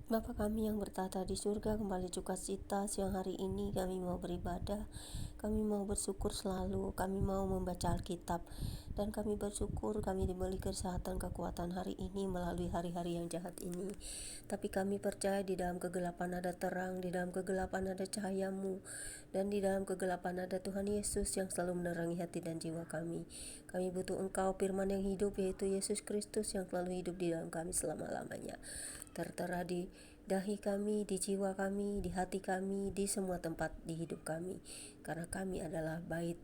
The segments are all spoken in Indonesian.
Bapa kami yang bertata di surga, kembali sukacita siang hari ini kami mau beribadah, kami mau bersyukur selalu, kami mau membaca Alkitab, dan kami bersyukur kami diberi kesehatan kekuatan hari ini melalui hari-hari yang jahat ini. Tapi kami percaya di dalam kegelapan ada terang, di dalam kegelapan ada cahayamu, dan di dalam kegelapan ada Tuhan Yesus yang selalu menerangi hati dan jiwa kami. Kami butuh Engkau, firman yang hidup, yaitu Yesus Kristus yang selalu hidup di dalam kami selama-lamanya. Tertera di dahi kami, di jiwa kami, di hati kami, di semua tempat di hidup kami, karena kami adalah bait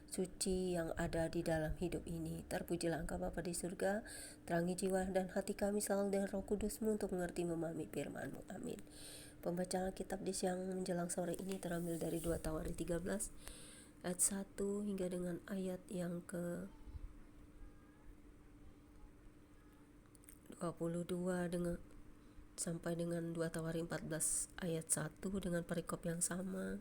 suci yang ada di dalam hidup ini. Terpujilah Engkau Bapa di surga, terangi jiwa dan hati kami selalu dengan Roh Kudus-Mu untuk mengerti memahami firman-Mu. Amin. Pembacaan Alkitab di siang menjelang sore ini terambil dari 2 Tawarikh 13 ayat 1 hingga dengan ayat yang ke 22 sampai dengan 2 Tawarikh 14 ayat 1 dengan perikop yang sama.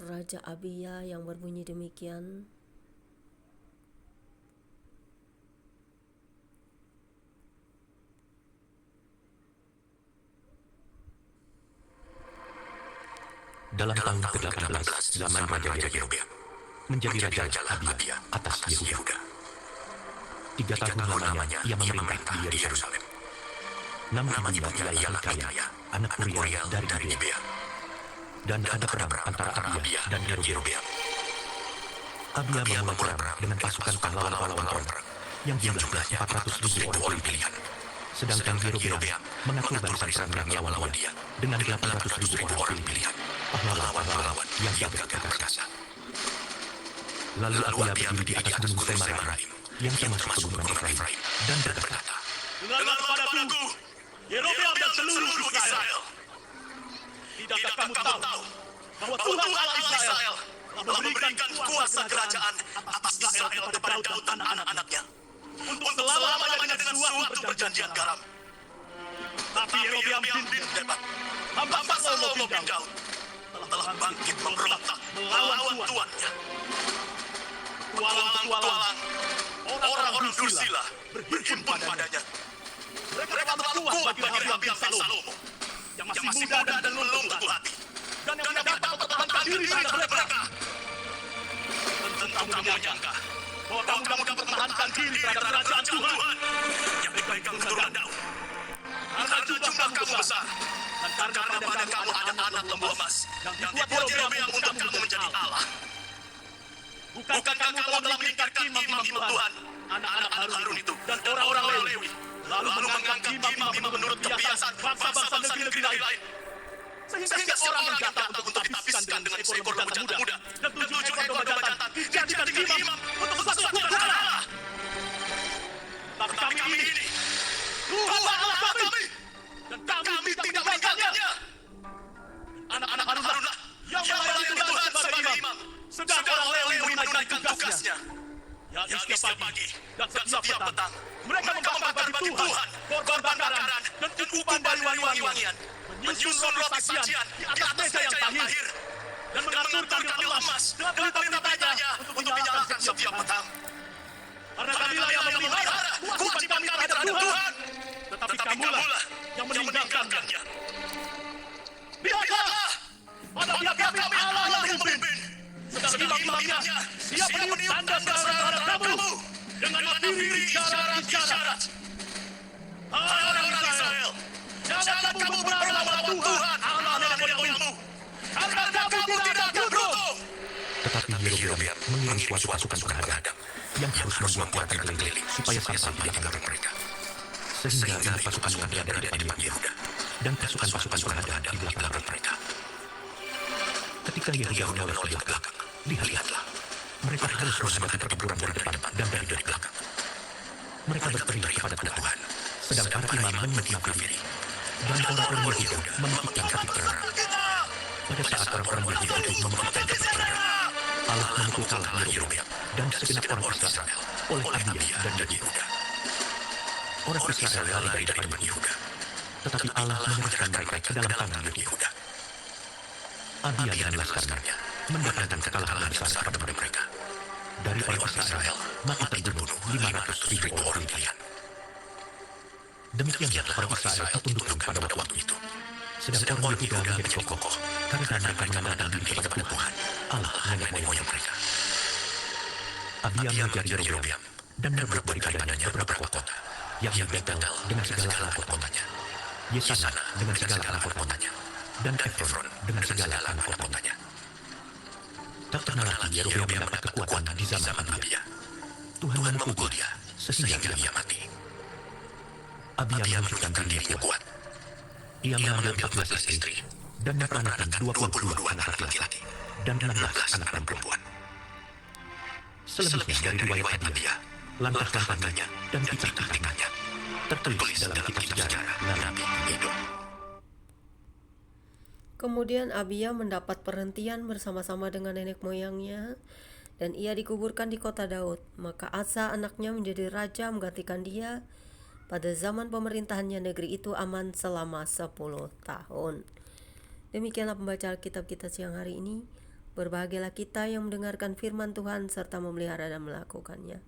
Raja Abia yang berbunyi demikian. Dalam tahun ke-18 zaman Raja Yerobeam menjadi Raja Abia atas Yehuda. 3 tahun lamanya ia memerintah di Yerusalem. Nama ibunya ialah Mikaya, anak Uriel dari Gibea. Dan ada perang antara Abia dan Yerobeam. Abia memulai perang dengan pasukan pahlawan-pahlawan perang yang jumlahnya 400.000 orang pilihan. Sedangkan Yerobeam mengatur barisan perang yang melawan dia dengan 800.000 orang pilihan, pahlawan-pahlawan yang gagah perkasa. Lalu Abia berdiri di atas gunung Semaraim yang termasuk pegunungan Efraim dan berkata, "Dengarlah kepadaku, Yerobeam dan seluruh Israel. Tidakkah kamu tahu bahwa Tuhan Allah Israel telah memberikan kuasa kerajaan atas Israel kepada Daud dan anak-anaknya untuk selama-lamanya dengan suatu perjanjian garam. Tapi Yerobeam bin Nebat, hamba Salomo bin Daud, telah bangkit memberontak melawan tuannya. Tualang-tualang orang-orang Dursila berhimpun padanya. Mereka telah kuat bagi Rehabeam bin Salomo yang masih muda dan belum tentu hati, dan yang tidak dapat mempertahankan diri terhadap mereka. Tentu kamu menyangka bahwa kamu dapat mempertahankan diri terhadap kerajaan Tuhan yang dipegang keturunan Daud. Karena jumlah kamu besar, dan karena pada kamu ada anak lembu emas yang dibuat Yerobeam untuk kamu menjadi Allah. Bukankah kamu telah meninggalkan imam-imam Tuhan, anak-anak Harun itu, dan orang-orang Lewi, lalu mengangkat imam-imam menurut kebiasaan bangsa-bangsa negeri lain, sehingga orang mendatang untuk ditapiskan dengan seekor lembu jantan muda dan 7 ekor domba jantan dijadikan imam untuk sesuatu Allah. Tapi kami ini, Tuhan Allah kami, dan kami tidak meninggalkannya. Anak-anak Harunlah yang melayani Tuhan sebagai imam, sedang orang Lewi menunaikan tugasnya. Ya, setiap pagi dan setiap petang mereka membakar bagi Tuhan korban bakaran dan upah wangi-wangian, menyusun roti sajian di atas meja yang tahir, dan mengaturkan kandil emas dengan pelita-pelitanya untuk dinyalakan setiap petang. Karena kamilah yang memelihara kewajiban kami terhadap Tuhan, tetapi kamulah yang meninggalkannya. Lihatlah, pada pihak kami Allah yang memimpin, sedang imam-imamnya siap meniup tanda terhadap kamu dengan berdiri isyarat-isyarat. Hai orang Israel, jangan kamu berlawan Tuhan Allah nenek moyangmu, karena kamu tidak beruntung. tetapi Yerobeam mengirim suatu pasukan penghadang yang harus membuat jalan keliling supaya sampai di hadapan mereka. Sehingga ini pasukan penghadang ada di depan Yehuda dan pasukan-pasukan penghadang di belakang mereka. Ketika Yehuda menoleh ke belakang, lihatlah, mereka harus menghadapi pertempuran dari depan dan dari belakang. Mereka berteriak kepada Tuhan, sedang para imam menyebutkan diri, dan orang-orang Yehuda memikirkan kaki perang. Pada saat orang-orang Yehuda itu memikirkan kaki perang, Allah memukulkanlah Yerobeam dan segenap orang Israel oleh Abia dan Yehuda. Orang Israel lari dari depan Yehuda, tetapi Allah menyerahkan mereka ke dalam tangan Yehuda. Abia dan laskarnya mendatangkan kekalahan besar pada mereka. Dari orang Israel mati terbunuh 500.000 orang pilihan. Demikianlah orang Israel ditundukkan pada waktu itu. Sedang orang Yehuda menjadi kokoh karena mereka mengenalkan diri kepada Tuhan, Allah nenek moyang mereka. Abia mengejar Yerobeam dan merebut daripadanya beberapa kota, yakni Betel dengan segala anak kotanya, Yesana dengan segala anak kotanya, dan Efron dengan segala anak kotanya. Tak pernah lagi Yerobeam mendapat kekuatan di zaman Abia. Tuhan memukul dia sehingga dia mati. Abia menunjukkan dirinya kuat. Ia mengambil 14 istri dan memperanakan 22 anak laki-laki dan 16 anak perempuan. Selebihnya dari riwayat Abia, langkah-langkahnya dan kisah-kisahnya tertulis dalam kitab sejarah Nabi Edom. Kemudian Abia mendapat perhentian bersama-sama dengan nenek moyangnya, dan ia dikuburkan di kota Daud. Maka Asa anaknya menjadi raja menggantikan dia. Pada zaman pemerintahannya negeri itu aman selama 10 tahun. Demikianlah pembacaan Alkitab kita siang hari ini. Berbahagialah kita yang mendengarkan firman Tuhan serta memelihara dan melakukannya,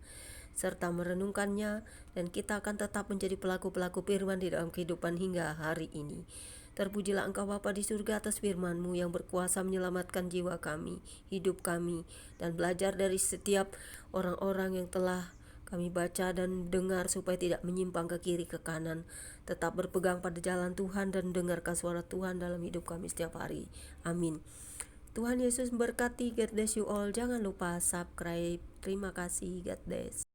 serta merenungkannya, dan kita akan tetap menjadi pelaku-pelaku firman di dalam kehidupan hingga hari ini. Terpujilah Engkau Bapa di surga atas firman-Mu yang berkuasa menyelamatkan jiwa kami, hidup kami, dan belajar dari setiap orang-orang yang telah kami baca dan dengar supaya tidak menyimpang ke kiri ke kanan, tetap berpegang pada jalan Tuhan dan mendengarkan suara Tuhan dalam hidup kami setiap hari. Amin. Tuhan Yesus memberkati. God bless you all. Jangan lupa subscribe. Terima kasih. God bless.